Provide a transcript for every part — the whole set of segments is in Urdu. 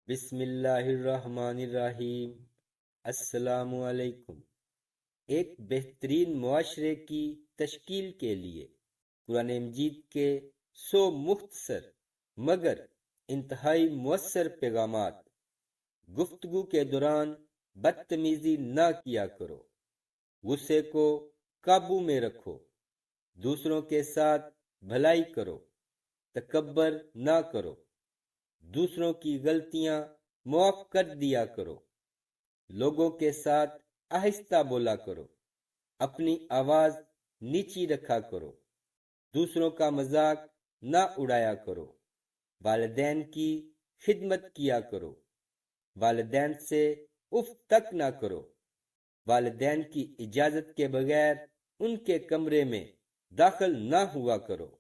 بسم اللہ الرحمن الرحیم۔ السلام علیکم۔ ایک بہترین معاشرے کی تشکیل کے لیے قرآن مجید کے 100 مختصر مگر انتہائی مؤثر پیغامات۔ گفتگو کے دوران بدتمیزی نہ کیا کرو، غصے کو قابو میں رکھو، دوسروں کے ساتھ بھلائی کرو، تکبر نہ کرو، دوسروں کی غلطیاں معاف کر دیا کرو، لوگوں کے ساتھ آہستہ بولا کرو، اپنی آواز نیچی رکھا کرو، دوسروں کا مذاق نہ اڑایا کرو، والدین کی خدمت کیا کرو، والدین سے اف تک نہ کرو، والدین کی اجازت کے بغیر ان کے کمرے میں داخل نہ ہوا کرو،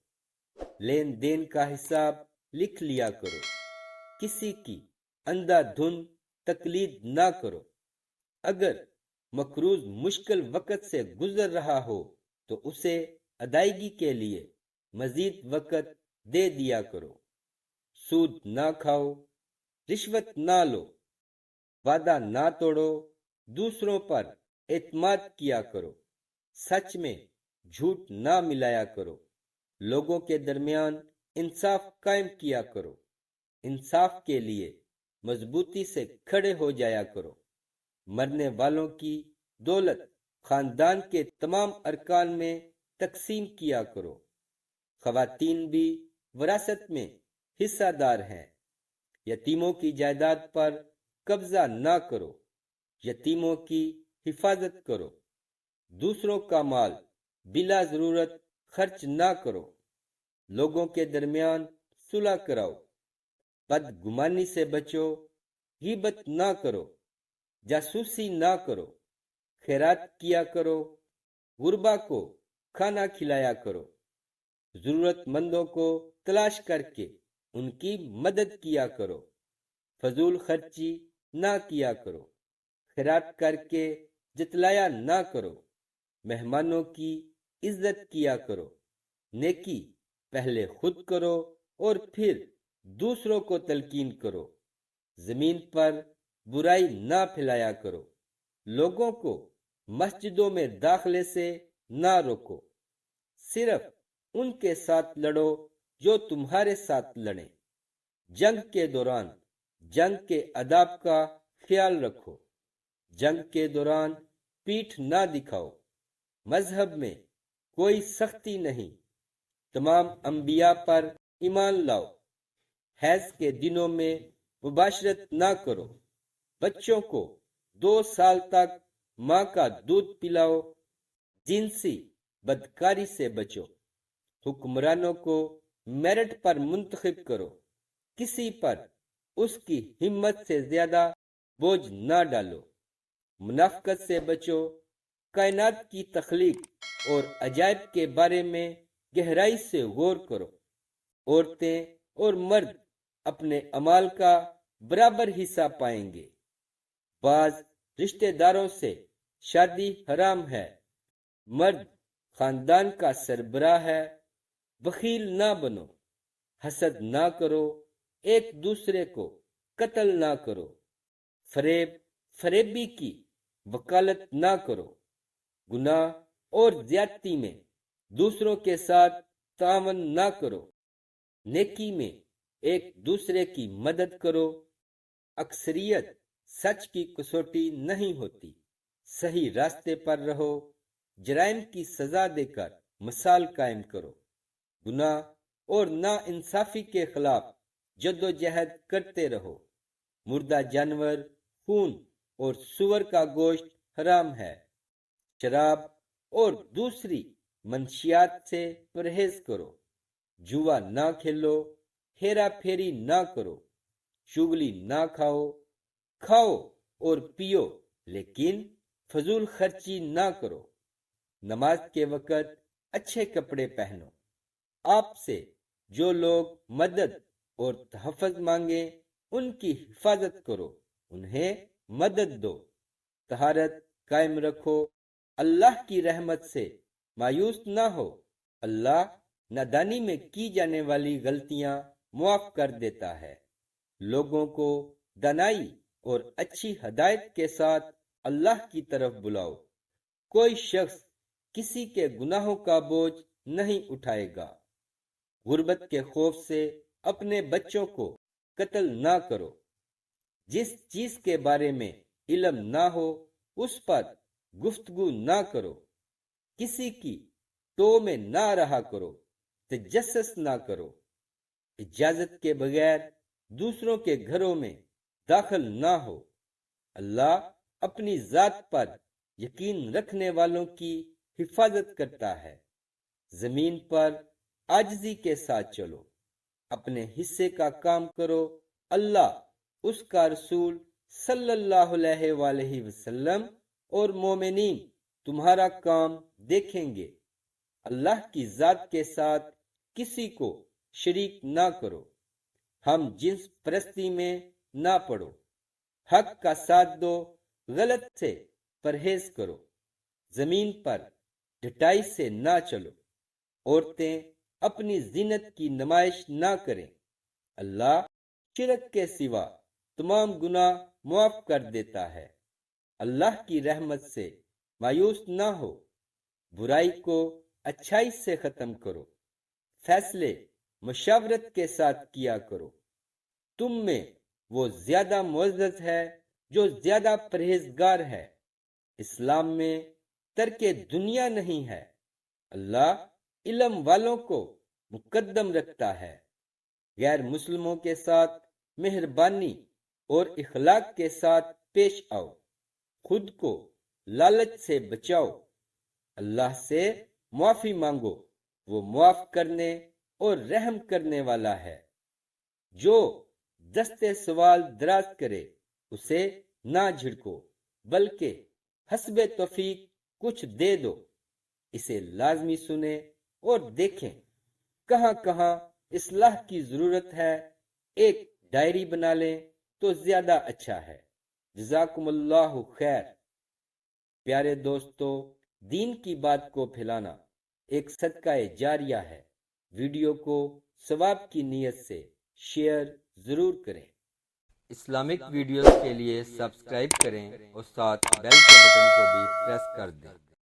لین دین کا حساب لکھ لیا کرو، کسی کی اندھا دھند تقلید نہ کرو، اگر مقروض مشکل وقت سے گزر رہا ہو تو اسے ادائیگی کے لیے مزید وقت دے دیا کرو، سود نہ کھاؤ، رشوت نہ لو، وعدہ نہ توڑو، دوسروں پر اعتماد کیا کرو، سچ میں جھوٹ نہ ملایا کرو، لوگوں کے درمیان انصاف قائم کیا کرو، انصاف کے لیے مضبوطی سے کھڑے ہو جایا کرو، مرنے والوں کی دولت خاندان کے تمام ارکان میں تقسیم کیا کرو، خواتین بھی وراثت میں حصہ دار ہیں، یتیموں کی جائیداد پر قبضہ نہ کرو، یتیموں کی حفاظت کرو، دوسروں کا مال بلا ضرورت خرچ نہ کرو، لوگوں کے درمیان صلح کراؤ، بدگمانی سے بچو، غیبت نہ کرو، جاسوسی نہ کرو، خیرات کیا کرو، غربا کو کھانا کھلایا کرو، ضرورت مندوں کو تلاش کر کے ان کی مدد کیا کرو، فضول خرچی نہ کیا کرو، خیرات کر کے جتلایا نہ کرو، مہمانوں کی عزت کیا کرو، نیکی پہلے خود کرو اور پھر دوسروں کو تلقین کرو، زمین پر برائی نہ پھیلایا کرو، لوگوں کو مسجدوں میں داخلے سے نہ روکو، صرف ان کے ساتھ لڑو جو تمہارے ساتھ لڑیں، جنگ کے دوران جنگ کے آداب کا خیال رکھو، جنگ کے دوران پیٹھ نہ دکھاؤ، مذہب میں کوئی سختی نہیں، تمام انبیاء پر ایمان لاؤ، حیض کے دنوں میں مباشرت نہ کرو، بچوں کو 2 سال تک ماں کا دودھ پلاؤ، جنسی بدکاری سے بچو، حکمرانوں کو میرٹ پر منتخب کرو، کسی پر اس کی ہمت سے زیادہ بوجھ نہ ڈالو، منافقت سے بچو، کائنات کی تخلیق اور عجائب کے بارے میں گہرائی سے غور کرو، عورتیں اور مرد اپنے اعمال کا برابر حصہ پائیں گے، بعض رشتہ داروں سے شادی حرام ہے، مرد خاندان کا سربراہ ہے، بخیل نہ بنو، حسد نہ کرو، ایک دوسرے کو قتل نہ کرو، فریبی کی وکالت نہ کرو، گناہ اور زیادتی میں دوسروں کے ساتھ تعاون نہ کرو، نیکی میں ایک دوسرے کی مدد کرو، اکثریت سچ کی کسوٹی نہیں ہوتی، صحیح راستے پر رہو، جرائم کی سزا دے کر مثال قائم کرو، گناہ اور نا انصافی کے خلاف جد و جہد کرتے رہو، مردہ جانور، خون اور سور کا گوشت حرام ہے، شراب اور دوسری منشیات سے پرہیز کرو، جوا نہ کھیلو، ہیرا پھیری نہ کرو، چغلی نہ کھاؤ اور پیو لیکن فضول خرچی نہ کرو، نماز کے وقت اچھے کپڑے پہنو، آپ سے جو لوگ مدد اور تحفظ مانگیں ان کی حفاظت کرو، انہیں مدد دو، طہارت قائم رکھو، اللہ کی رحمت سے مایوس نہ ہو، اللہ نادانی میں کی جانے والی غلطیاں معاف کر دیتا ہے، لوگوں کو دانائی اور اچھی ہدایت کے ساتھ اللہ کی طرف بلاؤ۔ کوئی شخص کسی کے گناہوں کا بوجھ نہیں اٹھائے گا۔ غربت کے خوف سے اپنے بچوں کو قتل نہ کرو۔ جس چیز کے بارے میں علم نہ ہو اس پر گفتگو نہ کرو۔ کسی کی ٹو میں نہ رہا کرو۔ تجسس نہ کرو۔ اجازت کے بغیر دوسروں کے گھروں میں داخل نہ ہو۔ اللہ اپنی ذات پر یقین رکھنے والوں کی حفاظت کرتا ہے۔ زمین پر عاجزی کے ساتھ چلو۔ اپنے حصے کا کام کرو۔ اللہ، اس کا رسول صلی اللہ علیہ وآلہ وسلم اور مومنین تمہارا کام دیکھیں گے۔ اللہ کی ذات کے ساتھ کسی کو شریک نہ کرو۔ ہم جنس پرستی میں نہ پڑو۔ حق کا ساتھ دو، غلط سے پرہیز کرو۔ زمین پر ڈٹائی سے نہ چلو۔ عورتیں اپنی زینت کی نمائش نہ کریں۔ اللہ شرک کے سوا تمام گناہ معاف کر دیتا ہے۔ اللہ کی رحمت سے مایوس نہ ہو۔ برائی کو اچھائی سے ختم کرو۔ فیصلے مشاورت کے ساتھ کیا کرو۔ تم میں وہ زیادہ معزز ہے جو زیادہ پرہیزگار ہے۔ اسلام میں ترک دنیا نہیں ہے۔ اللہ علم والوں کو مقدم رکھتا ہے۔ غیر مسلموں کے ساتھ مہربانی اور اخلاق کے ساتھ پیش آؤ۔ خود کو لالچ سے بچاؤ۔ اللہ سے معافی مانگو، وہ معاف کرنے اور رحم کرنے والا ہے۔ جو دستے سوال دراز کرے اسے نہ جھڑکو، بلکہ حسب توفیق کچھ دے دو۔ اسے لازمی سنیں اور دیکھیں کہاں کہاں اصلاح کی ضرورت ہے۔ ایک ڈائری بنا لیں تو زیادہ اچھا ہے۔ جزاکم اللہ خیر۔ پیارے دوستو، دین کی بات کو پھیلانا ایک صدقہ جاریہ ہے۔ ویڈیو کو ثواب کی نیت سے شیئر ضرور کریں۔ اسلامک ویڈیوز کے لیے سبسکرائب کریں اور ساتھ بیل کے بٹن کو بھی پریس کر دیں۔